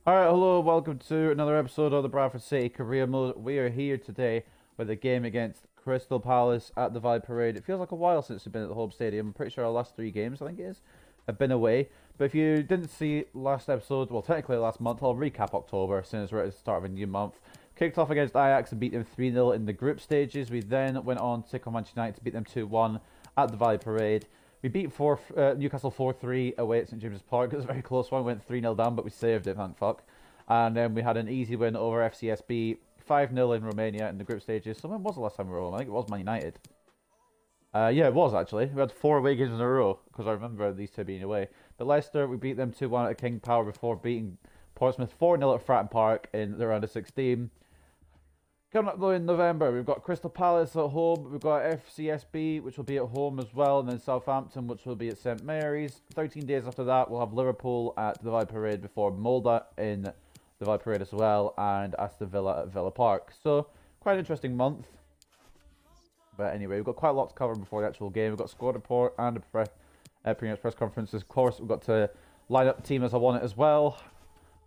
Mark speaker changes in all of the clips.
Speaker 1: Alright, hello, welcome to another episode of the Bradford City Career Mode. We are here today with a game against Crystal Palace at the Valley Parade. It feels like a while since we've been at the home stadium. I'm pretty sure our last three games, I think it is, have been away. But if you didn't see last episode, well, technically last month, I'll recap October since we're at the start of a new month. Kicked off against Ajax and beat them 3-0 in the group stages. We then went on to take on Manchester United to beat them 2-1 at the Valley Parade. We beat Newcastle 4-3 away at St James's Park. It was a very close one. We went 3-0 down, but we saved it, thank fuck. And then we had an easy win over FCSB, 5-0 in Romania in the group stages. So when was the last time we were home? I think it was Man United. Yeah, it was actually. We had 4 away games in a row, because I remember these two being away. But Leicester, we beat them 2-1 at King Power before beating Portsmouth 4-0 at Fratton Park in the round of 16. Coming up though in November, we've got Crystal Palace at home, we've got FCSB, which will be at home as well, and then Southampton, which will be at St Mary's. 13 days after that, we'll have Liverpool at the Valley Parade before Molde in the Valley Parade as well, and Aston Villa at Villa Park. So, quite an interesting month. But anyway, we've got quite a lot to cover before the actual game. We've got squad report and a pre-match press conferences. Of course, we've got to line up the team as I want it as well.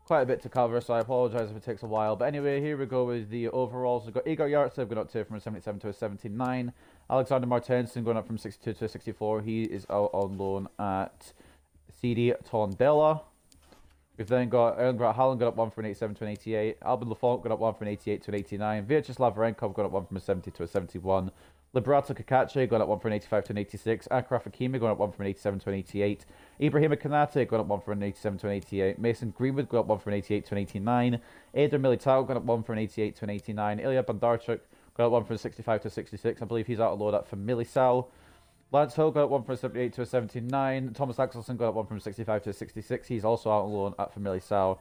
Speaker 1: Quite a bit to cover, so I apologise if it takes a while. But anyway, here we go with the overalls. We've got Igor Yartsev going up to from a 77 to a 79. Alexander Martensen going up from 62 to a 64. He is out on loan at CD Tondela. We've then got Erling Haaland got up one from an 87 to an 88. Albin Lafont got up one from an 88 to an 89. Vyacheslav Varenkov got up one from a 70 to a 71. Liberato Kakache got up one from an 85 to an 86. Akraf Hakimi got up one from an 87 to an 88. Ibrahima Konate got up one from an 87 to an 88. Mason Greenwood got up one from an 88 to an 89. Eder Militao got up one from an 88 to an 89. Ilya Bondarchuk got up one from a 65 to a 66. I believe he's out of load at Familisao. Lance Hill got up one from a 78 to a 79. Thomas Axelson got up one from a 65 to a 66. He's also out on loan at Familisao.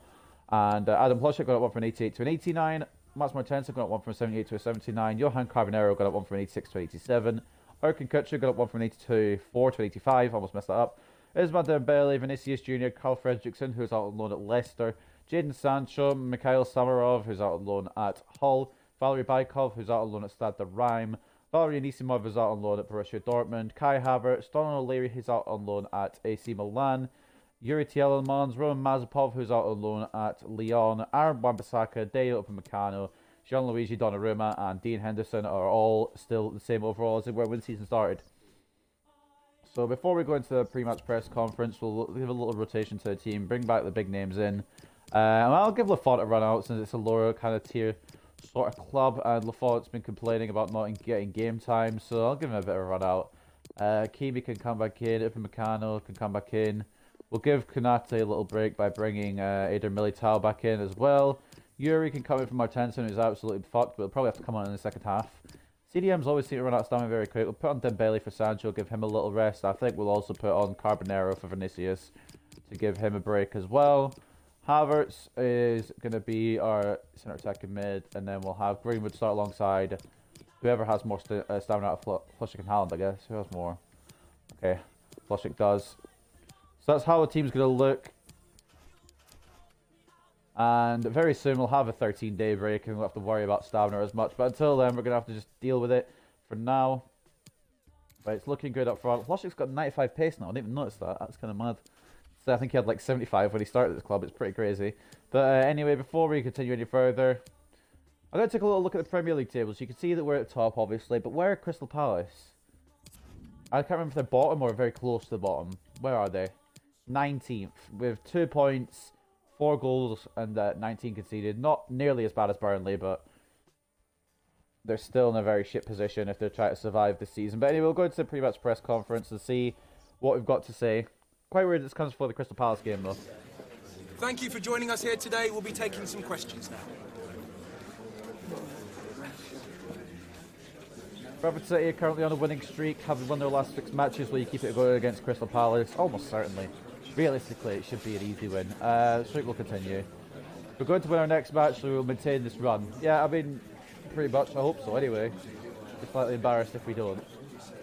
Speaker 1: And Adam Ploshek got up one from an 88 to an 89. Mats Mortensen got up one from a 78 to a 79. Johan Carbonero got up one from an 86 to an 87. Erkin Kutcher got up one from an 82 to an 85. Almost messed that up. Ismail Dembele, Vinicius Jr., Carl Fredriksson, who's out on loan at Leicester. Jadon Sancho, Mikhail Samarov, who's out on loan at Hull. Valery Baikov, who's out on loan at Stade de Reims. Valery Anisimov is out on loan at Borussia Dortmund. Kai Havertz, Donald O'Leary, who's out on loan at AC Milan. Yuri Tielemans, Roman Mazepov, who's out on loan at Lyon. Aaron Wan-Bissaka, Dale Upamecano, Gianluigi Donnarumma, and Dean Henderson are all still the same overall as they were when the season started. So before we go into the pre-match press conference, we'll give a little rotation to the team, bring back the big names in. And I'll give Lafont a run out since it's a lower kind of tier sort of club, and Lafont's been complaining about not getting game time, so I'll give him a bit of a run out. Kimi can come back in, Upamecano can come back in. We'll give Konate a little break by bringing Eder Militao back in as well. Yuri can come in from Martensen, who's absolutely fucked, but he'll probably have to come on in the second half. CDM's always seem to run out of stamina very quick. We'll put on Dembele for Sancho, give him a little rest. I think we'll also put on Carbonero for Vinicius to give him a break as well. Havertz is going to be our centre attacking mid, and then we'll have Greenwood start alongside whoever has more stamina out of Ploshik and Haaland, I guess. Who has more? Okay, Ploshik does. So that's how the team's going to look. And very soon we'll have a 13-day break and we'll have to worry about stamina as much. But until then, we're going to have to just deal with it for now. But it's looking good up front. Ploshik's got 95 pace now. I didn't even notice that. That's kind of mad. So I think he had like 75 when he started this club. It's pretty crazy. But anyway, before we continue any further, I'm going to take a little look at the Premier League tables. You can see that we're at the top, obviously. But where are Crystal Palace? I can't remember if they're bottom or very close to the bottom. Where are they? 19th with 2 points, 4 goals, and 19 conceded. Not nearly as bad as Burnley, but they're still in a very shit position if they're trying to survive this season. But anyway, we'll go into the pre-match press conference and see what we've got to say. Quite weird this comes before the Crystal Palace game, though.
Speaker 2: Thank you for joining us here today. We'll be taking some questions now.
Speaker 1: Bradford City are currently on a winning streak, having won their last 6 matches. Will you keep it going against Crystal Palace? Almost certainly. Realistically, it should be an easy win. Streak will continue. We're going to win our next match, so we'll maintain this run. Yeah, I mean, pretty much, I hope so anyway. Be slightly embarrassed if we don't.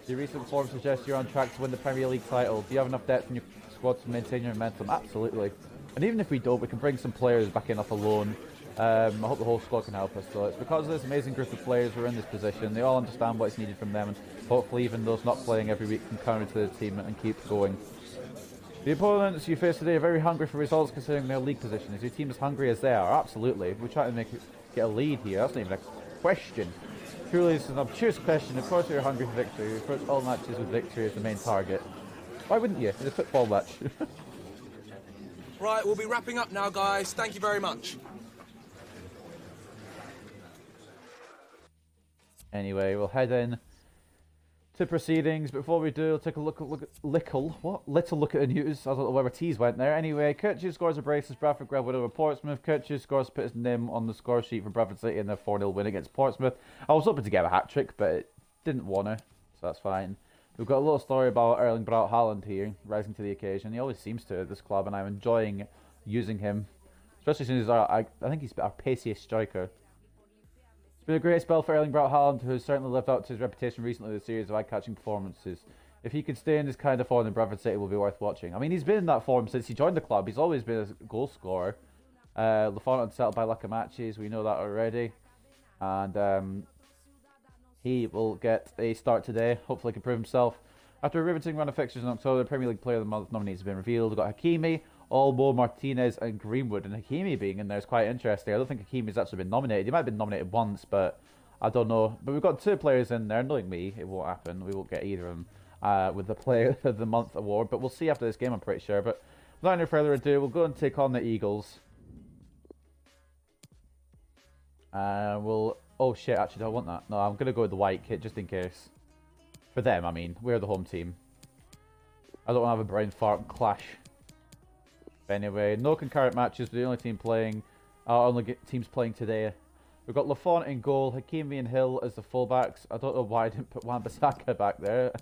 Speaker 1: Your recent form suggests you're on track to win the Premier League title. Do you have enough depth in your squad to maintain your momentum? Absolutely. And even if we don't, we can bring some players back in off a loan. I hope the whole squad can help us. So it's because of this amazing group of players we're in this position. They all understand what is needed from them, and hopefully even those not playing every week can come into the team and keep going. The opponents you face today are very hungry for results considering their league position. Is your team as hungry as they are? Absolutely. We're trying to get a lead here. That's not even a question. Truly, it's an obtuse question. Of course, you're hungry for victory. We approach all matches with victory as the main target. Why wouldn't you? In a football match.
Speaker 2: Right, we'll be wrapping up now, guys. Thank you very much.
Speaker 1: Anyway, we'll head in to proceedings. Before we do, we'll take a little look at the news. I don't know where my T's went there. Anyway, Kirchhoff scores a brace as Bradford grab over Portsmouth. Kirchhoff scores to put his name on the score sheet for Bradford City in their 4-0 win against Portsmouth. I was hoping to get a hat-trick, but it didn't want to, so that's fine. We've got a little story about Erling Braut Haaland here, rising to the occasion. He always seems to at this club, and I'm enjoying using him. Especially since I think he's our paciest striker. It's been a great spell for Erling Braut Haaland, who has certainly lived up to his reputation recently with a series of eye-catching performances. If he could stay in this kind of form, then Bradford City will be worth watching. I mean, he's been in that form since he joined the club. He's always been a goal scorer. Lafont unsettled by lack of matches, we know that already. And he will get a start today. Hopefully he can prove himself. After a riveting run of fixtures in October, the Premier League Player of the Month nominees have been revealed. We've got Hakimi, Olmo, Martinez and Greenwood. And Hakimi being in there is quite interesting. I don't think Hakimi's actually been nominated. He might have been nominated once, but I don't know. But we've got two players in there. Knowing me, it won't happen. We won't get either of them with the Player of the Month award. But we'll see after this game, I'm pretty sure. But without any further ado, we'll go and take on the Eagles. Oh shit, actually, I don't want that. No, I'm going to go with the white kit just in case. For them, I mean. We're the home team. I don't want to have a brain fart clash. Anyway, no concurrent matches. We're the only team playing. Only teams playing today. We've got Lafont in goal, Hakimi and Hill as the fullbacks. I don't know why I didn't put Wan-Bissaka back there.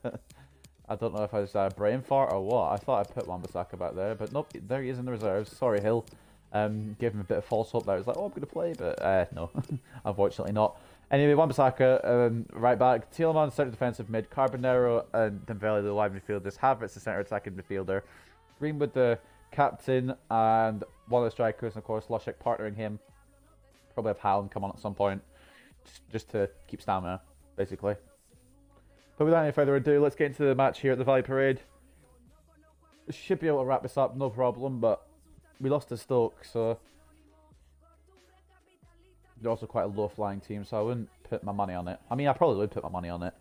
Speaker 1: I don't know if I was a brain fart or what. I thought I put Wan-Bissaka back there, but nope, there he is in the reserves. Sorry, Hill. Gave him a bit of false hope there. I was like, oh, I'm going to play, but no, unfortunately not. Anyway, Wan-Bissaka, right back. Tielemans, centre defensive mid. Carbonero and Dembele, the wide midfielders. Havertz, the centre attacking midfielder. Greenwood, the captain, and one of the strikers, and of course, Loschek partnering him. Probably have Haaland come on at some point, just to keep stamina, basically. But without any further ado, let's get into the match here at the Valley Parade. Should be able to wrap this up, no problem, but we lost to Stoke, so they're also quite a low-flying team, so I wouldn't put my money on it. I mean, I probably would put my money on it,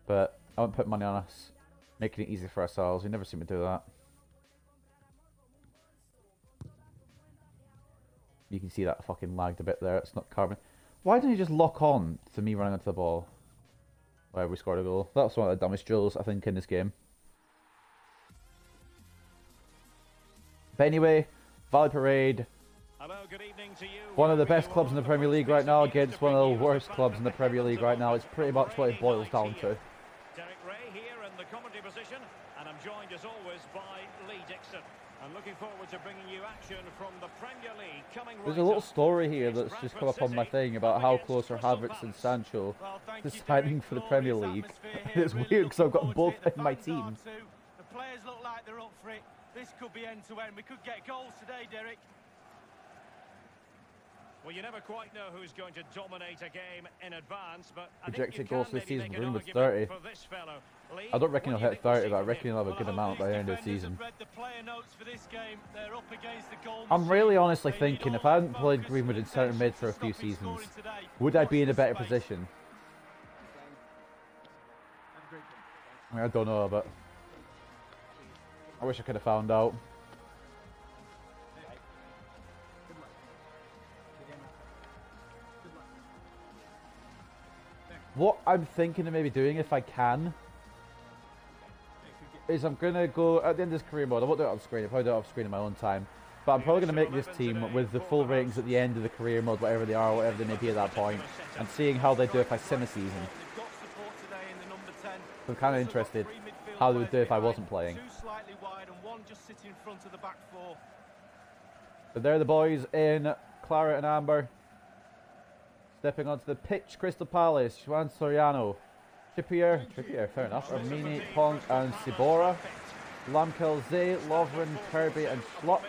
Speaker 1: but I wouldn't put money on us making it easy for ourselves. We never seem to do that. You can see that fucking lagged a bit there. It's not carbon. Why didn't he just lock on to me running into the ball? Where we scored a goal. That was one of the dumbest drills, I think, in this game. But anyway, Valley Parade. Hello, good evening to you. One of the best clubs in the Premier League right now against one of the worst clubs in the Premier League right now. It's pretty much what it boils down to.
Speaker 3: Derek Ray here in the commentary position, and I'm joined as always by Lee Dixon. I'm looking forward to bringing you action from the Premier League coming right.
Speaker 1: There's a little story here that's just come up on my thing about how close are Havertz and Sancho to signing for the Premier League. It's weird because I've got both in my team.
Speaker 4: The players look like they're up for it. This could be end to end. We could get goals today, Derek.
Speaker 3: Well, you never quite know who's going to dominate a game in advance, but
Speaker 1: projected goals this season, Greenwood's 30. I don't reckon he'll hit 30, but I reckon he'll have a good amount by the end of the season. I'm really honestly thinking, if I hadn't played Greenwood in centre mid for a few seasons, would I be in a better position? I mean, I don't know, but I wish I could have found out. What I'm thinking of maybe doing, if I can, is I'm going to go, at the end of this career mode, I won't do it off screen, I'll probably do it off screen in my own time, but I'm probably going to make this team with the full ratings at the end of the career mode, whatever they are, whatever they may be at that point, and seeing how they do if I sim a season. So I'm kind of interested how they would do if I wasn't playing. But there are the boys in Claret and Amber. Stepping onto the pitch, Crystal Palace, Juan Soriano, Trippier, fair enough, Armini, Pong and Sibora, Lamkelze, Lovren, Kirby and Schlupp,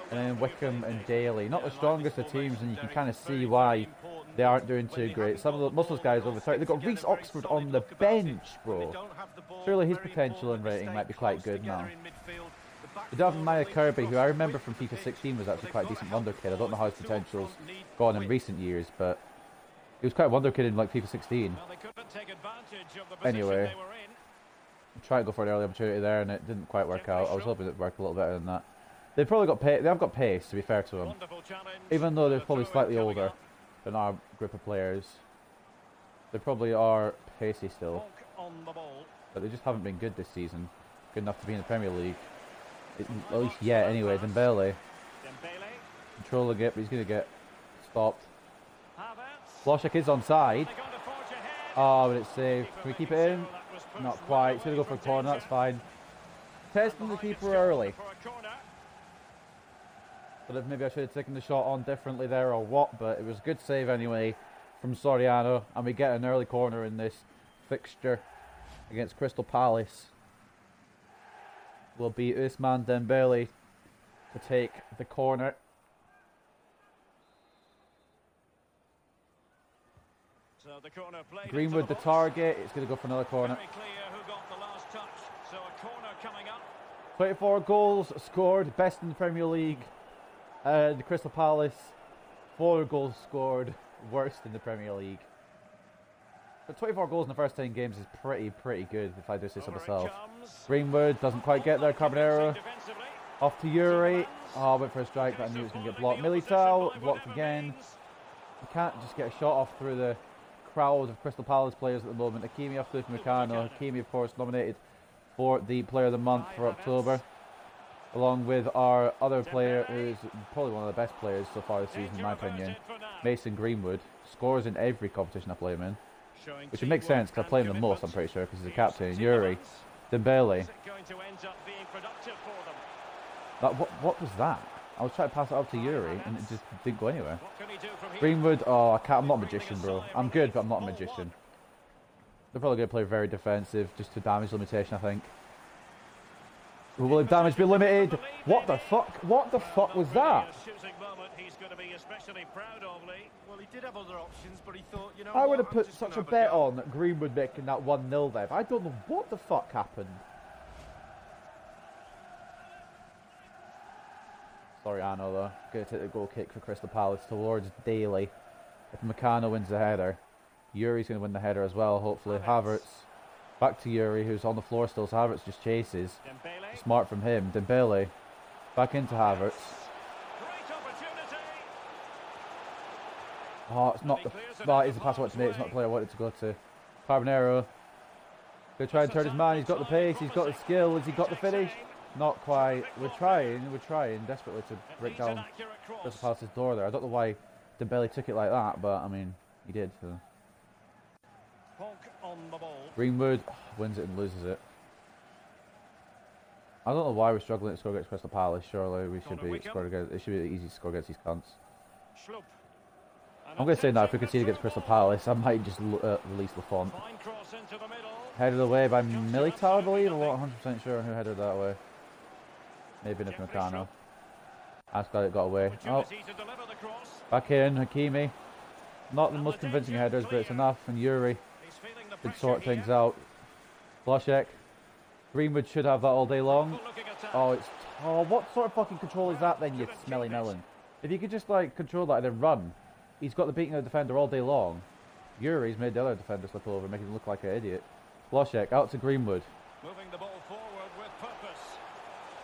Speaker 1: and then Wickham and Daly. Not the strongest of teams, and you can kind of see why they aren't doing too great. Most of those guys over 30, they've got Reece Oxford on the bench, bro. Surely his potential and rating might be quite good now. They do have Maya Kirby, who I remember from FIFA 16 was actually quite a decent wonder kid. I don't know how his potential's gone in recent years, but he was quite a wonder kid in like FIFA 16. Anyway, I tried to go for an early opportunity there, and it didn't quite work out. I was hoping it'd work a little better than that. They've probably got they have got pace, to be fair to them, even though they're probably slightly older than our group of players. They probably are pacey still, but they just haven't been good this season. Good enough to be in the Premier League. At least yet, anyway. Dembele. Controlling it, but he's going to get stopped. Bloshek is onside. Oh, but it's saved. Can we keep it in? Not quite. He's going to go for a corner, that's fine. Testing the keeper early. But if maybe I should have taken the shot on differently there or what, but it was a good save anyway from Soriano. And we get an early corner in this fixture against Crystal Palace. Will be Ousmane Dembele to take the corner.
Speaker 3: So the corner
Speaker 1: Greenwood the target. It's going to go for another corner.
Speaker 3: Very clear who got the last touch. So a corner coming up.
Speaker 1: 24 goals scored, best in the Premier League. The Crystal Palace, 4 goals scored, worst in the Premier League. But 24 goals in the first 10 games is pretty good, if I do say so myself. Greenwood doesn't quite get there. Carbonero off to Yuri. Oh, went for a strike, but I knew it was going to get blocked. Militao blocked again. You can't just get a shot off through the crowd of Crystal Palace players at the moment. Hakimi off to Upamecano. Hakimi, of course, nominated for the Player of the Month for October, along with our other player, who's probably one of the best players so far this season, in my opinion, Mason Greenwood. Scores in every competition I play him in, which would make sense because I play him the most, I'm pretty sure, because he's a captain. Yuri, Dembele. What was that? I was trying to pass it up to Yuri, and it just didn't go anywhere. Greenwood, oh, I'm not a magician, bro. I'm good, but I'm not a magician. They're probably going to play very defensive, just to damage limitation, I think. Will the damage be limited? What the fuck? What the fuck was that?
Speaker 4: Well, he did have other options, but he thought, you know,
Speaker 1: I would have put such a bet on Greenwood making that 1-0 there. I don't know what the fuck happened. Sorry, Arno, though. Going to take the goal kick for Crystal Palace towards Daly. If Meccano wins the header, Yuri's going to win the header as well, hopefully. Havertz. Back to Yuri, who's on the floor still, so Havertz just chases. Smart from him. Dembele. Back into Havertz. Oh, it's not the... No, it is the pass I wanted to make. It's not the player I wanted to go to. Carbonero. Going to try and turn his man. He's got the pace. He's got the skill. Has he got the finish? Not quite. We're trying desperately to break down Crystal Palace's door there. I don't know why Dembele took it like that, but, I mean, he did. So. Greenwood wins it and loses it. I don't know why we're struggling to score against Crystal Palace. Surely we should be scoring against. It should be easy to score against these cunts. I'm going to say now, if we concede against Crystal Palace, I might just release Lafont. Headed away by Militao, I believe. I'm not 100% sure who headed that way. Maybe Upamecano. That's glad it got away. Oh, back in Hakimi. Not the most convincing headers, but it's enough. And Yuri could sort things out. Bloshek. Greenwood should have that all day long. Oh, what sort of fucking control is that then, you smelly melon? If you could just like control that and then run. He's got the beating of the defender all day long. Yuri's made the other defender slip over, making him look like an idiot. Bloshek out to Greenwood.
Speaker 3: Moving the ball forward with purpose.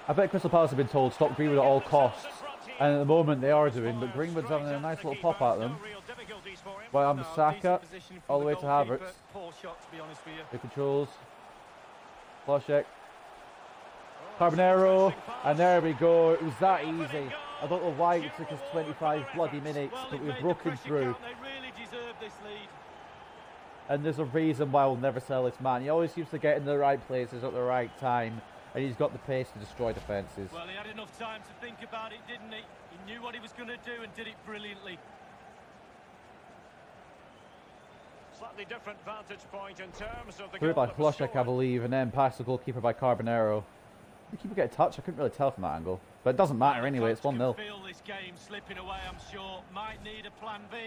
Speaker 1: I bet Crystal Palace have been told stop Greenwood at all costs. And at the moment they are doing, but Greenwood's having a nice little pop at them. Well, I'm Saka, all the way to Havertz. The controls. Bloshek. Carbonero. And there we go. It was that easy. I don't know why it took us 25 bloody minutes, but we've broken through. And there's a reason why we'll never sell this man. He always seems to get in the right places at the right time. And he's got the pace to destroy defences.
Speaker 4: Well, he had enough time to think about it, didn't he? He knew what he was going to do and did it brilliantly.
Speaker 3: Slightly different vantage point in terms of the
Speaker 1: Through
Speaker 3: goal
Speaker 1: by Bloshek, I believe, and then past the goalkeeper by Carbonero. Did the keeper get a touch? I couldn't really tell from that angle. But it doesn't matter anyway, it's 1-0.
Speaker 4: Feel this game slipping away, I'm sure. Might need a plan B.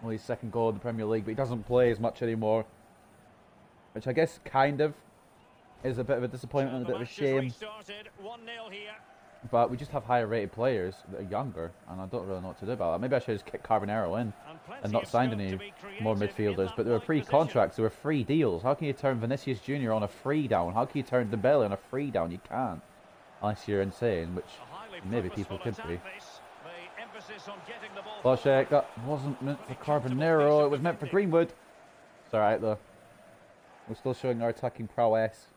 Speaker 1: Well, his second goal in the Premier League, but he doesn't play as much anymore. Which I guess kind of is a bit of a disappointment and a bit of a shame.
Speaker 3: Restarted 1-0 here.
Speaker 1: But we just have higher rated players that are younger, and I don't really know what to do about that. Maybe I should just kick Carbonero in and not signed any more midfielders. But they were free contracts, they were free deals. How can you turn Vinicius Jr. on a free down? How can you turn Dembele on a free down? You can't. Unless you're insane, which maybe people could be. Blaszczak, that wasn't meant for Carbonero, it was meant for Greenwood. It's alright though. We're still showing our attacking prowess.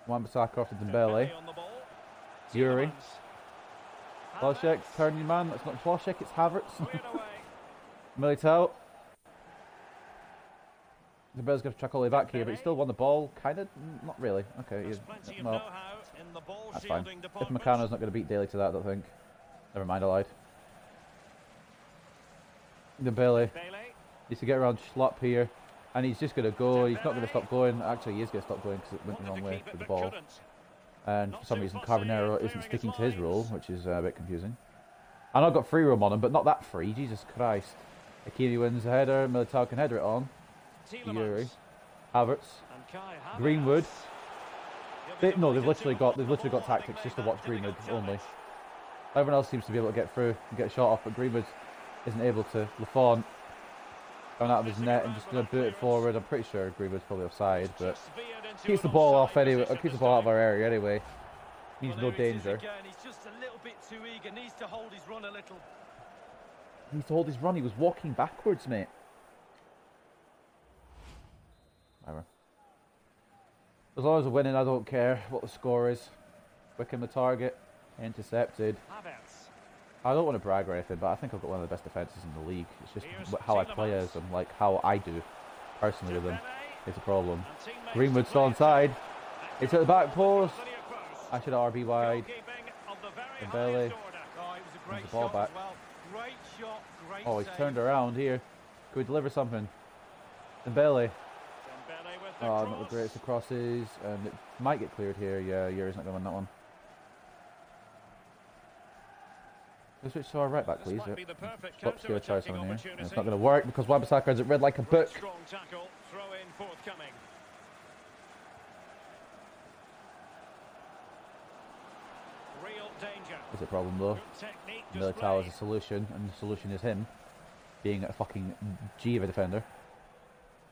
Speaker 1: Wan-Bissaka off to Dembele. Yuri. Blaszczak, turn your man. That's not Blaszczak, it's Havertz. Militao. Dembele's going to track all the way back here, but he still won the ball. Kind of? Not really. Okay. Well, that's fine. If Meccano's not going to beat Daly to that, I don't think. Never mind, I lied. Dembele needs to get around Schlupp here. And he's just going to go. He's not going to stop going. Actually, he is going to stop going because it went the wrong way with the ball. And for some reason, Carbonero isn't sticking to his role, which is a bit confusing. And I've got free roam on him, but not that free. Jesus Christ. Akimi wins the header. Militao can header it on. Yuri. Havertz. Greenwood. They've literally got tactics just to watch Greenwood only. Everyone else seems to be able to get through and get a shot off, but Greenwood isn't able to. Lafont coming out of his net and just going to boot it forward. I'm pretty sure Greenwood's probably offside, but keeps the ball off anyway. Keeps the ball out of our area anyway. He's no danger.
Speaker 4: He's just a little bit too eager. Needs to hold his run a little.
Speaker 1: He needs to hold his run. He was walking backwards, mate. Whatever. As long as we're winning, I don't care what the score is. Wickham the target. Intercepted. I don't want to brag or anything, but I think I've got one of the best defences in the league. It's just how I play as them, like how I do personally with them. It's a problem. Greenwood still onside. It's at the back post. I should have RB wide. Dembele. The ball back. Oh, he's turned around here. Could we deliver something? Dembele. Oh, not the greatest of crosses, and it might get cleared here. Yeah, Yuri's not going to win that one. Let's switch to our right back, please. Klopp's going to try something here. And it's not going to work because Wan-Bissaka has it read like a book. There's a problem though. Militao is a solution, and the solution is him being a fucking G of a defender.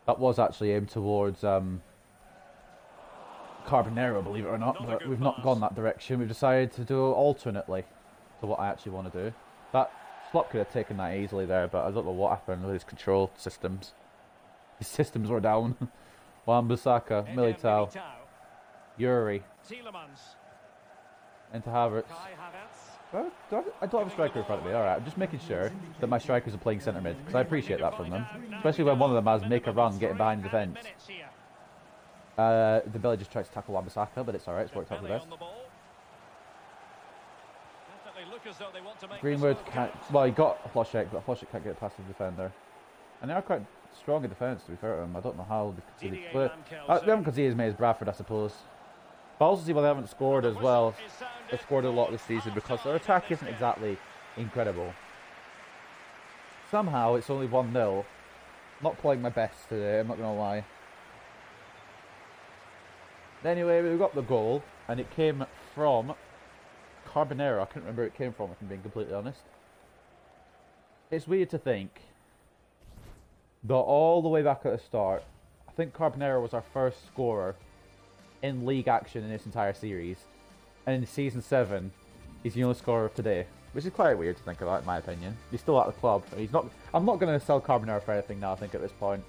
Speaker 1: That was actually aimed towards Carbonero, believe it or not, but we've not gone that direction. We've decided to do alternately to what I actually want to do. That Slot could have taken that easily there, but I don't know what happened with his control systems. His systems were down. Wan-Bissaka, Militao, Yuri, into Havertz. I don't have a striker in front of me. Alright, I'm just making sure that my strikers are playing centre mid, because I appreciate that from them. Especially when one of them has make a run, getting behind the defence. Dembele just tries to tackle Wan-Bissaka, but it's alright, it's worked out for the best. Greenwood can't, well, he got Blaszczak, but Blaszczak can't get past the defender. And they are quite strong in defence, to be fair to them. I don't know how they conceded. But they haven't conceded as many as Bradford, I suppose. But I also see why they haven't scored as well. They've scored a lot this season because their attack isn't exactly incredible. Somehow it's only 1-0. Not playing my best today, I'm not going to lie. Anyway, we got the goal, and it came from Carbonero. I couldn't remember where it came from, if I'm being completely honest. It's weird to think that all the way back at the start, I think Carbonero was our first scorer in league action in this entire series. And in Season 7, he's the only scorer of today. Which is quite weird to think about, in my opinion. He's still at the club. He's not. I'm not going to sell Carbonero for anything now, I think, at this point.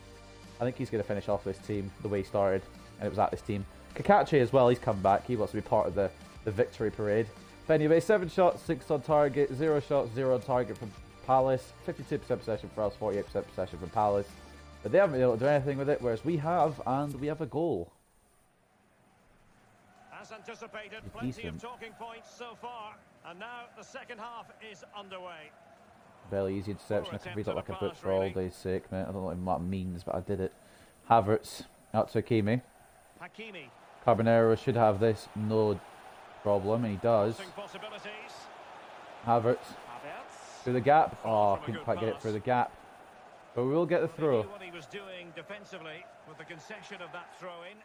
Speaker 1: I think he's going to finish off this team the way he started. And it was at this team. Kakachi as well, he's come back. He wants to be part of the victory parade. But anyway, 7 shots, 6 on target, 0 shots, 0 on target from Palace. 52% possession for us, 48% possession from Palace. But they haven't been able to do anything with it, whereas we have, and we have a goal.
Speaker 3: As anticipated, plenty of talking points so far, and now the second half is underway.
Speaker 1: Very easy interception. I could read it like a book for all day's sake, mate. I don't know what it means, but I did it. Havertz out to Hakimi. Carbonero should have this, no problem, and he does. Havertz through the gap. Oh, couldn't quite get it through the gap. But we will get the
Speaker 3: He
Speaker 1: throw.
Speaker 3: knew what he was doing defensively with the concession of that throw-in.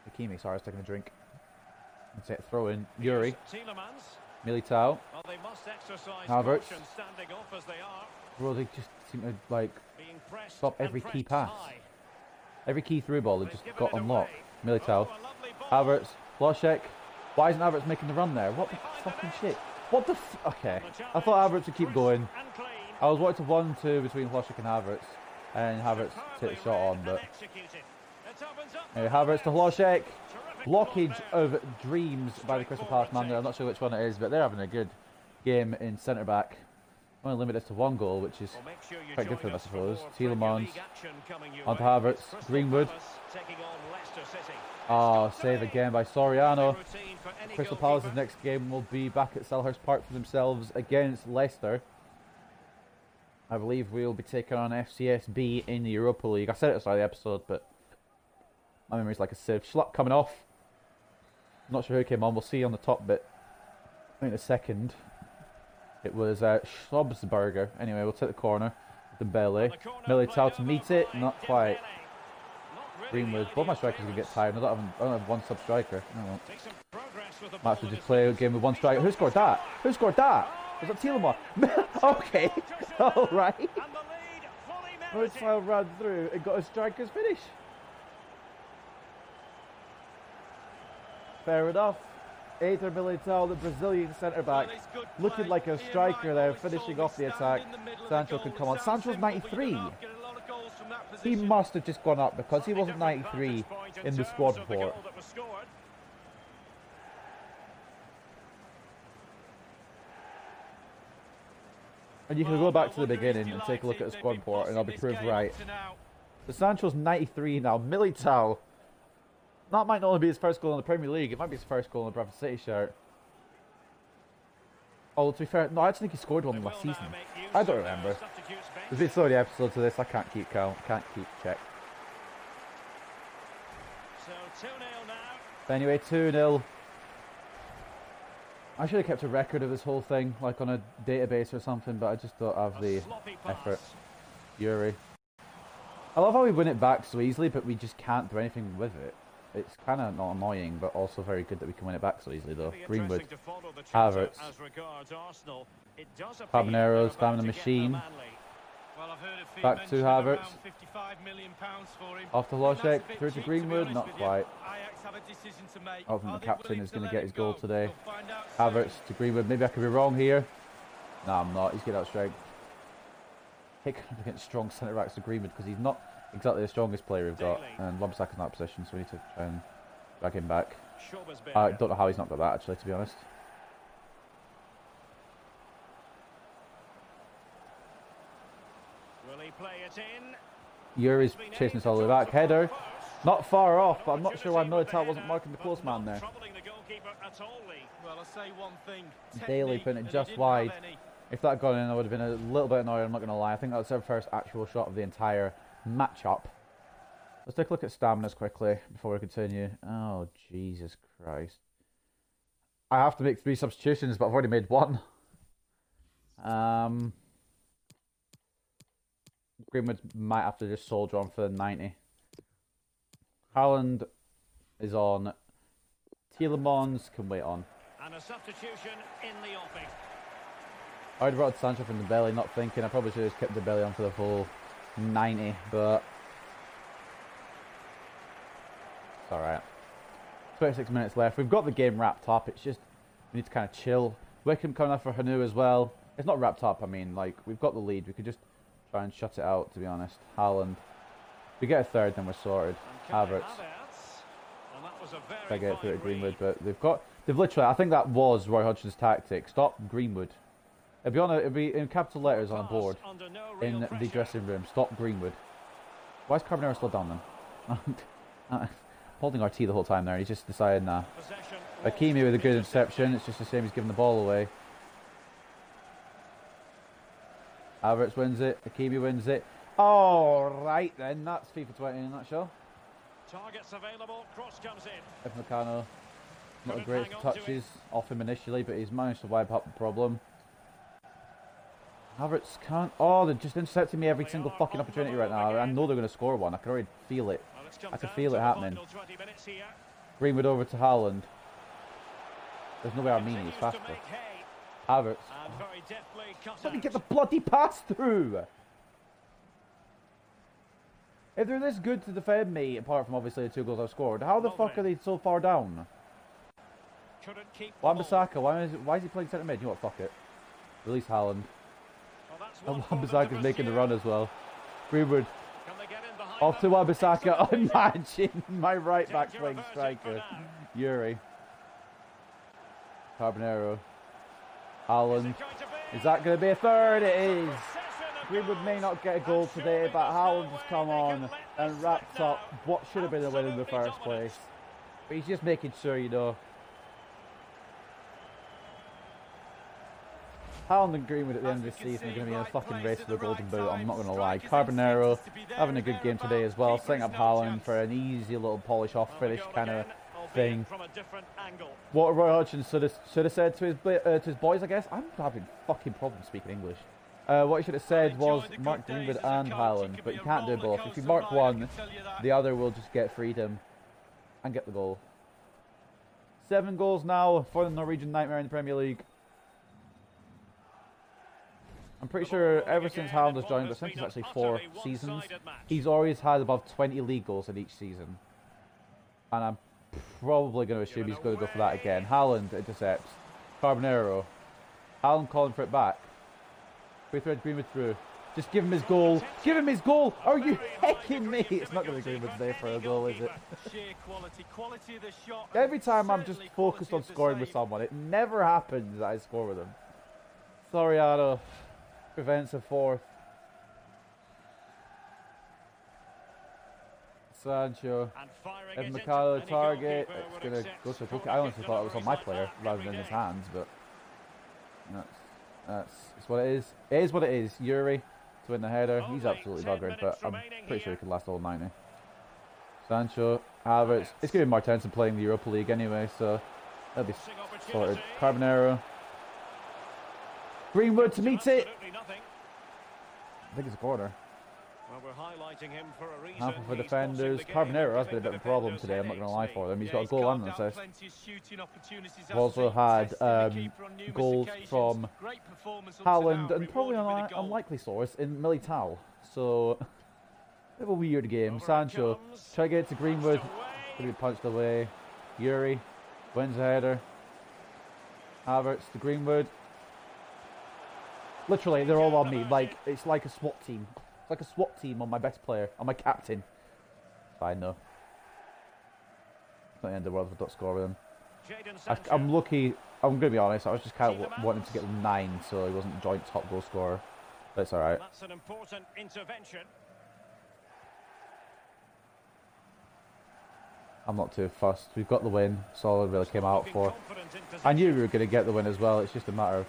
Speaker 1: Hakimi, sorry, I was taking a drink. That's it, throw in. Yuri.
Speaker 3: Tielemans.
Speaker 1: Militao.
Speaker 3: Well, they must exercise
Speaker 1: Havertz.
Speaker 3: caution standing off as they are.
Speaker 1: Bro, they just seem to, like,
Speaker 3: Being pressed
Speaker 1: stop
Speaker 3: and
Speaker 1: every key
Speaker 3: pressed
Speaker 1: pass.
Speaker 3: high.
Speaker 1: Every key through ball, they
Speaker 3: They've
Speaker 1: just
Speaker 3: given
Speaker 1: got
Speaker 3: it
Speaker 1: unlocked.
Speaker 3: away.
Speaker 1: Militao.
Speaker 3: Oh, a lovely ball.
Speaker 1: Havertz. Loschek. Why isn't Havertz making the run there? What the fucking shit? What the okay. I thought Havertz would keep going.
Speaker 3: And clean.
Speaker 1: I was watching 1-2 between Loschek and Havertz. And Havertz took the shot on, but... Anyway, Havertz to Loschek. Blockage of dreams by the Crystal Palace man there. I'm not sure which one it is, but they're having a good game in centre-back. Only limited to 1 goal, which is quite good for them, I suppose. Tielemans. Onto Havertz. Greenwood. Oh, save again by Soriano. Crystal Palace's next game will be back at Selhurst Park for themselves against Leicester. I believe we'll be taking on FCSB in the Europa League. I said it at the start of the episode, but my memory's like a sieve. Schlupp coming off. Not sure who came on. We'll see on the top bit in a second. It was Schlobsberger. Anyway, we'll take the corner. Dembele. Militao to meet it. Not quite. Greenwood. Both my strikers can get tired. I don't have one sub striker. Might have to just play a game with 1 striker. Who scored that? Who scored that? Was that Tielemans? Okay. Alright. Militao ran through and got a striker's finish. Fair enough. Eder Militao, the Brazilian centre-back, looking like a striker there, finishing off the attack. Sancho can come on. Sancho's 93. He must have just gone up because he wasn't 93 in the squad report. And you can go back to the beginning and take a look at the squad report and I'll be proved right. So Sancho's 93 now. Militao. That might not only be his first goal in the Premier League, it might be his first goal in the Bradford City shirt. Oh, to be fair, no, I actually think he scored one last season. I don't remember. There's been so many episodes of this, I can't keep count, can't keep check.
Speaker 3: So 2-0 now.
Speaker 1: But anyway, 2-0. I should have kept a record of this whole thing, like on a database or something, but I just don't have the effort. Yuri. I love how we win it back so easily, but we just can't do anything with it. It's kind of not annoying, but also very good that we can win it back so easily, though. Greenwood, Havertz, Habanero's stamina machine. Back to Havertz. Off to Loschek, through to Greenwood, not quite. I think the captain is going to get his goal today. Havertz to Greenwood, maybe I could be wrong here. No, I'm not, he's getting outstriked. Pick against strong centre-backs to Greenwood because he's not exactly the strongest player we've got, and Lobsak's in that position, so we need to try and drag him back. I don't know how he's not got that, actually, to be honest.
Speaker 3: Will he play it in?
Speaker 1: Yuri's chasing us all the way back. Header, not far off, but I'm not sure why Militao wasn't marking the close man there.
Speaker 4: Well, I'll say one thing.
Speaker 1: Daly putting it just wide. If that got in, I would have been a little bit annoyed, I'm not going to lie. I think that's our first actual shot of the entire match-up. Let's take a look at staminas quickly before we continue. Oh, Jesus Christ. I have to make 3 substitutions, but I've already made 1. Greenwood might have to just soldier on for 90. Haaland is on. Tielemans can wait on.
Speaker 3: And a substitution in the offing.
Speaker 1: I would have brought Sancho from the belly, not thinking. I probably should have just kept the belly on for the full 90, but it's alright. 26 minutes left. We've got the game wrapped up. It's just, we need to kind of chill. Wickham coming off for Hanu as well. It's not wrapped up, I mean, like, we've got the lead. We could just try and shut it out, to be honest. Haaland. If we get a third, then we're sorted. Havertz. If I get it through to Greenwood, but they've literally, I think that was Roy Hodgson's tactic. Stop Greenwood. It'll be in capital letters on a board in the dressing room. Stop Greenwood. Why is Carbonero still down then? Holding RT the whole time there, and he's just decided, nah. Hakimi with a good interception. It's just a shame he's giving the ball away. Havertz wins it. Hakimi wins it. Alright then, that's FIFA 20 in a nutshell.
Speaker 3: Targets available, cross comes in.
Speaker 1: Meccano, not a great touches off him initially, but he's managed to wipe up the problem. Havertz can't. Oh, they're just intercepting me every single fucking opportunity right now. I know they're going to score one. I can already feel it. I can feel it happening. Greenwood over to Haaland. There's no way Armenia's faster. Havertz. Let me get the bloody pass through. If they're this good to defend me, apart from obviously the 2 goals I've scored, how the fuck are they so far down? Wan-Bissaka, why is he playing centre mid? You know what, fuck it. Release Haaland. And Wan-Bissaka's making the run as well. Greenwood. Off to Wan-Bissaka. Imagine my right back playing striker. Yuri. Carbonero. Haaland. Is that going to be a third? It is. Greenwood may not get a goal today, but Haaland has come on and wrapped up what should have been a win in the first place. But he's just making sure, you know. Haaland and Greenwood at the end of the season are going to be in a fucking race for the golden boot, I'm not going to lie. Carbonero having a good game today as well, setting up Haaland for an easy little polish off finish kind of thing. What Roy Hodgson should have said to his boys, I guess. I'm having fucking problems speaking English. What he should have said was mark Greenwood and Haaland, but you can't do both. If you mark one, the other will just get freedom and get the goal. 7 goals now for the Norwegian Nightmare in the Premier League. I'm pretty sure ever since Haaland has joined, I think it's actually 4 seasons, he's always had above 20 league goals in each season. And I'm probably going to assume he's going to go for that again. Haaland intercepts. Carbonero. Haaland calling for it back. We thread Greenwood through. Just give him his goal. Give him his goal! Are you hecking me? It's not going to be Greenwood today for a goal, is it? Every time I'm just focused on scoring with someone, it never happens that I score with them. Soriano prevents a 4th. Sancho. And Mikhailo target. It's going to go to a goal. I honestly thought it was on my player rather than his hands, but that's what it is. It is what it is. Yuri to win the header. He's absolutely buggered, but I'm pretty sure he can last all 90. Sancho, Havertz. It's going to be more tense than playing the Europa League anyway, so that'll be sorted. Carbonero. Greenwood to meet it. I think it's a corner.
Speaker 3: Well, we're highlighting him for a reason.
Speaker 1: Half of the defenders. Carbonero has been a bit of a problem today, I'm not going to lie for them. He's got a goal and an assist. We've also had goals from Haaland and probably an unlikely source in Militao. So, a bit of a weird game. Sancho, try to get it to Greenwood. Going to be punched away. Yuri wins the header. Havertz to Greenwood. Literally, they're all on me. Like, it's like a SWAT team. It's like a SWAT team on my best player, on my captain. Fine though. It's not the end of the world if I don't score with him. I'm lucky. I'm going to be honest. I was just kind of wanting to get 9, so he wasn't joint top goal scorer. But it's all right.
Speaker 3: That's an important intervention.
Speaker 1: I'm not too fussed. We've got the win. That's all I really came out for. I knew we were going to get the win as well. It's just a matter of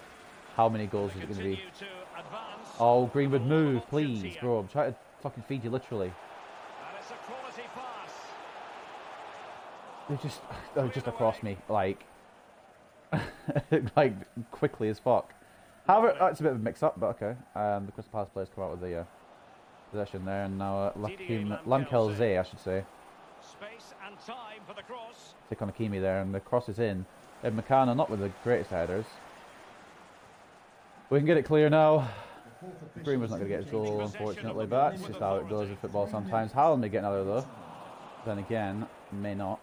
Speaker 1: how many goals is it going to be. Oh, Greenwood, move, please, bro. I'm trying to fucking feed you, literally. They're just across me, like, like quickly as fuck. However, that's a bit of a mix-up, but okay. The Crystal Palace players come out with the possession there, and now Lamkelze, I should say.
Speaker 3: Space and time for the cross.
Speaker 1: Take on Hakimi there, and the cross is in. Ed McCann, not with the greatest headers. We can get it clear now. Greenwood's not going to get his goal, unfortunately, but that's just how it goes in football sometimes. Haaland may get another, though. Then again, may not.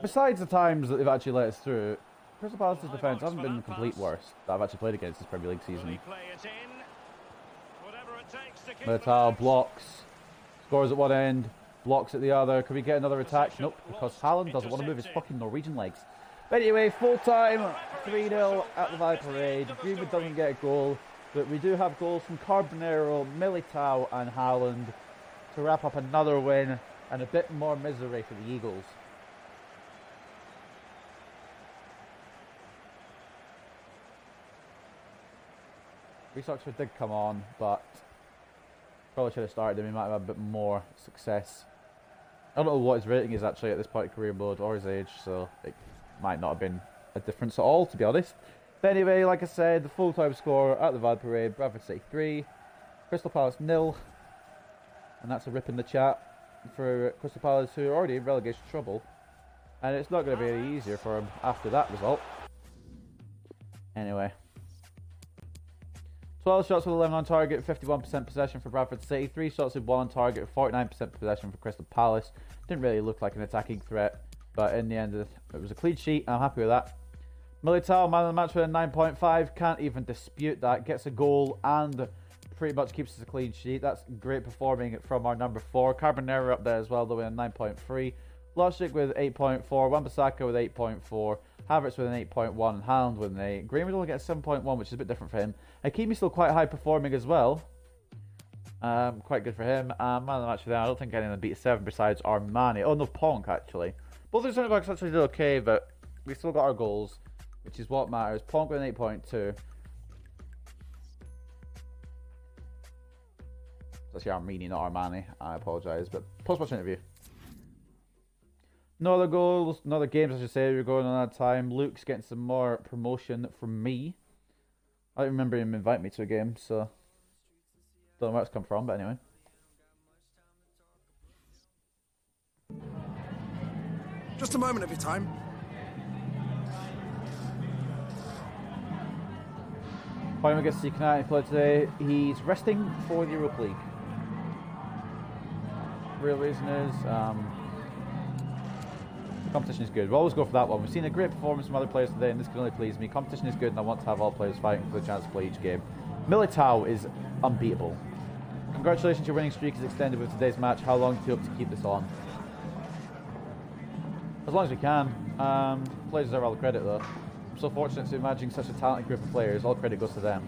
Speaker 1: Besides the times that they've actually let us through, Crystal Palace's defence hasn't been the complete worst that I've actually played against this Premier League season. Militao blocks, scores at one end, blocks at the other. Could we get another attack? Nope, because Haaland doesn't want to move his fucking Norwegian legs. But anyway, full time, 3-0 at the Valley Parade. Greenwood doesn't get a goal, but we do have goals from Carbonero, Militao and Haaland to wrap up another win and a bit more misery for the Eagles. Reece Oxford did come on, but probably should have started him. He might have had a bit more success. I don't know what his rating is actually at this point in career mode or his age, so it might not have been a difference at all, to be honest. But anyway, like I said, the full-time score at the Vile Parade, Bradford City 3, Crystal Palace 0. And that's a rip in the chat for Crystal Palace, who are already in relegation trouble. And it's not going to be any easier for them after that result. Anyway. 12 shots with 11 on target, 51% possession for Bradford City. 3 shots with 1 on target, 49% possession for Crystal Palace. Didn't really look like an attacking threat, but in the end it was a clean sheet, and I'm happy with that. Militao, man of the match with a 9.5, can't even dispute that. Gets a goal and pretty much keeps us a clean sheet. That's great performing from our number 4. Carbonero up there as well, though, with a 9.3. Logic with 8.4, Wan-Bissaka with 8.4, Havertz with an 8.1, and Haaland with an 8. Greenwood only gets 7.1, which is a bit different for him. Hakimi's still quite high performing as well. Quite good for him. Man of the match for them, I don't think anyone beat 7 besides Armani. Oh no, Ponk actually. Both their centre backs actually did okay, but we still got our goals, which is what matters. Ponk with an 8.2. It's actually Armani, not Armani. I apologise, but post-match interview. No other goals, no other games, I should say. We're going on that time. Luke's getting some more promotion from me. I don't remember him inviting me to a game, so don't know where it's come from, but anyway.
Speaker 2: Just a moment of your time.
Speaker 1: Final against the United play today. He's resting for the Europa League. Real reason is competition is good. We'll always go for that one. We've seen a great performance from other players today, and this can only please me. Competition is good, and I want to have all players fighting for the chance to play each game. Militao is unbeatable. Congratulations, your winning streak is extended with today's match. How long do you hope to keep this on? As long as we can. Players deserve all the credit, though. I'm so fortunate to managing such a talented group of players. All credit goes to them.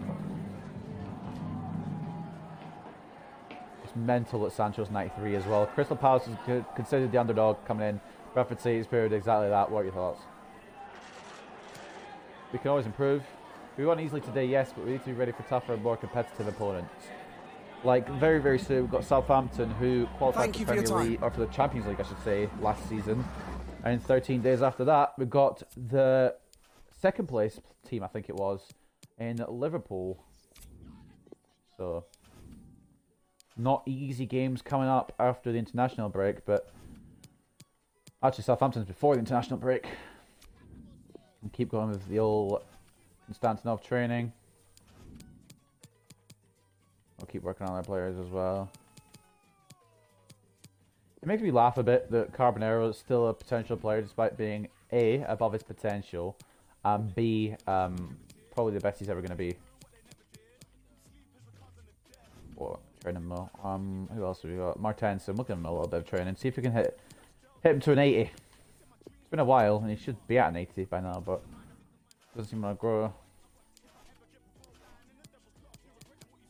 Speaker 1: It's mental that Sancho's 93 as well. Crystal Palace is considered the underdog coming in. Bradford City's period exactly that. What are your thoughts? We can always improve. We won easily today, yes, but we need to be ready for tougher and more competitive opponents. Like, very, very soon, we've got Southampton, who qualified for the Premier League, or for the Champions League, I should say, last season. And in 13 days after that, we've got the second place team, I think it was, in Liverpool. So, not easy games coming up after the international break, but actually Southampton's before the international break. And keep going with the old Konstantinov training. I'll keep working on their players as well. It makes me laugh a bit that Carbonero is still a potential player despite being A, above his potential, and B, probably the best he's ever going to be. What? Training him more. Who else have we got? Martensen. We'll give him a little bit of training. See if we can hit him to an 80. It's been a while, and he should be at an 80 by now, but doesn't seem to grow.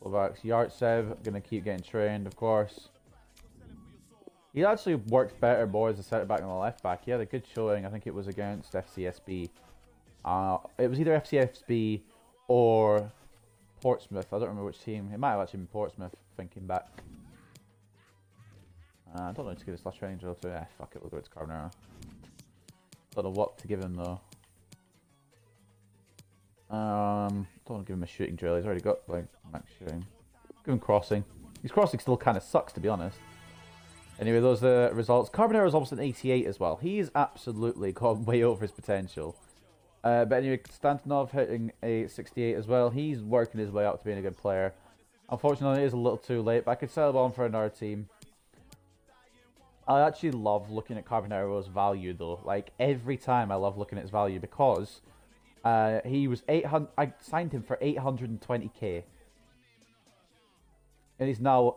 Speaker 1: Fullbacks. Yartsev, going to keep getting trained, of course. He actually worked better more as a centre back than a left back. He had a good showing. I think it was against FCSB. It was either FCSB or Portsmouth. I don't remember which team. It might have actually been Portsmouth, thinking back. I don't know what to give this last training drill to. Fuck it, we'll go to Carbonero. Don't know what to give him though. Don't want to give him a shooting drill. He's already got like max shooting. Give him crossing. His crossing still kind of sucks, to be honest. Anyway, those are the results. Carbonero is almost an 88 as well. He's absolutely gone way over his potential. But anyway, Konstantinov hitting a 68 as well. He's working his way up to being a good player. Unfortunately, it is a little too late, but I could sell him on for another team. I actually love looking at Carbonero's value, though. Like, every time I love looking at his value because he was 800. I signed him for 820k. And he's now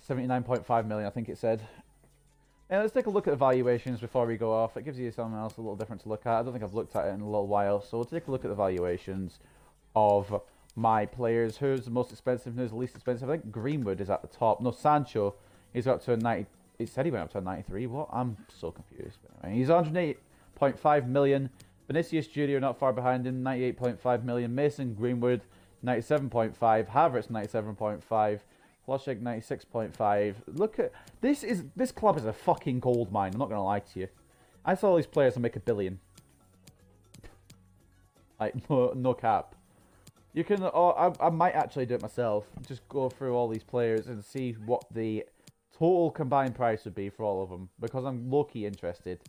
Speaker 1: 79.5 million, I think it said. And let's take a look at the valuations before we go off. It gives you something else a little different to look at. I don't think I've looked at it in a little while. So we'll take a look at the valuations of my players. Who's the most expensive and who's the least expensive? I think Greenwood is at the top. No, Sancho, he's up to a 90. He said he went up to a 93. What? I'm so confused. Anyway, he's 108.5 million. Vinicius Jr. not far behind him, 98.5 million. Mason Greenwood, 97.5. Havertz, 97.5. Hlošek, 96.5. Look at this. This club is a fucking gold mine. I'm not gonna lie to you. I saw these players and make $1 billion. Like, no cap. You can, I might actually do it myself. Just go through all these players and see what the total combined price would be for all of them. Because I'm low-key interested.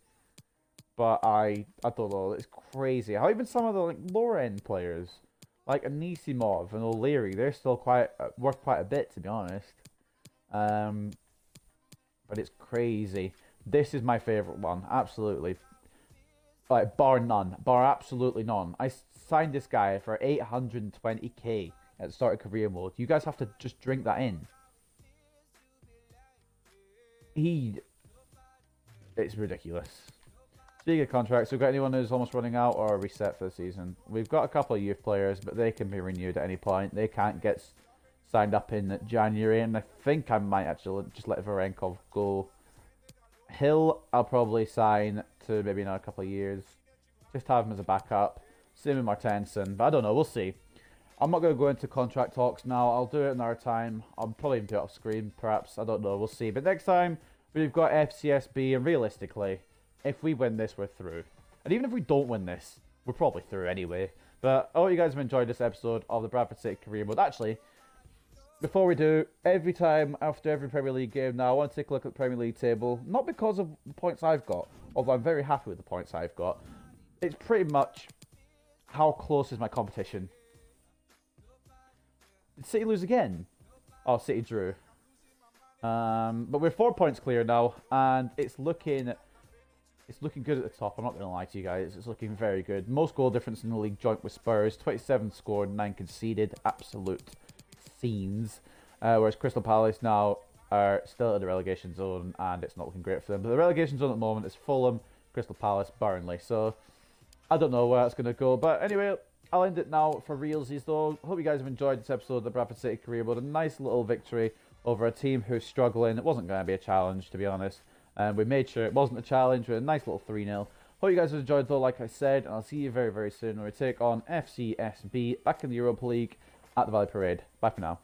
Speaker 1: But I don't know, it's crazy. How even some of the like lower-end players, like Anisimov and O'Leary, they're still worth quite a bit, to be honest. But it's crazy. This is my favourite one, absolutely. Like, bar none. Bar absolutely none. I signed this guy for 820k at the start of career mode. You guys have to just drink that in. It's ridiculous. Speaking of contracts, we've got anyone who's almost running out or reset for the season. We've got a couple of youth players, but they can be renewed at any point. They can't get signed up in January, and I think I might actually just let Varenkov go. Hill, I'll probably sign to maybe another couple of years. Just have him as a backup. Same with Martensen, but I don't know. We'll see. I'm not going to go into contract talks now. I'll do it another time. I'll probably even do it off screen, perhaps. I don't know. We'll see. But next time, we've got FCSB, and realistically, if we win this, we're through. And even if we don't win this, we're probably through anyway. But I hope you guys have enjoyed this episode of the Bradford City Career Mode. Actually, before we do, every time after every Premier League game now, I want to take a look at the Premier League table. Not because of the points I've got, although I'm very happy with the points I've got. It's pretty much how close is my competition. Did City lose again? Oh, City drew. But we're 4 points clear now, and it's looking good at the top. I'm not going to lie to you guys. It's looking very good. Most goal difference in the league, joint with Spurs. 27 scored, 9 conceded. Absolute scenes. Whereas Crystal Palace now are still in the relegation zone, and it's not looking great for them. But the relegation zone at the moment is Fulham, Crystal Palace, Burnley. So I don't know where that's going to go. But anyway, I'll end it now for realsies though. Hope you guys have enjoyed this episode of the Bradford City Career Mode. A nice little victory over a team who's struggling. It wasn't going to be a challenge, to be honest. And we made sure it wasn't a challenge with a nice little 3-0. Hope you guys have enjoyed though, like I said. And I'll see you very, very soon when we take on FCSB back in the Europa League at the Valley Parade. Bye for now.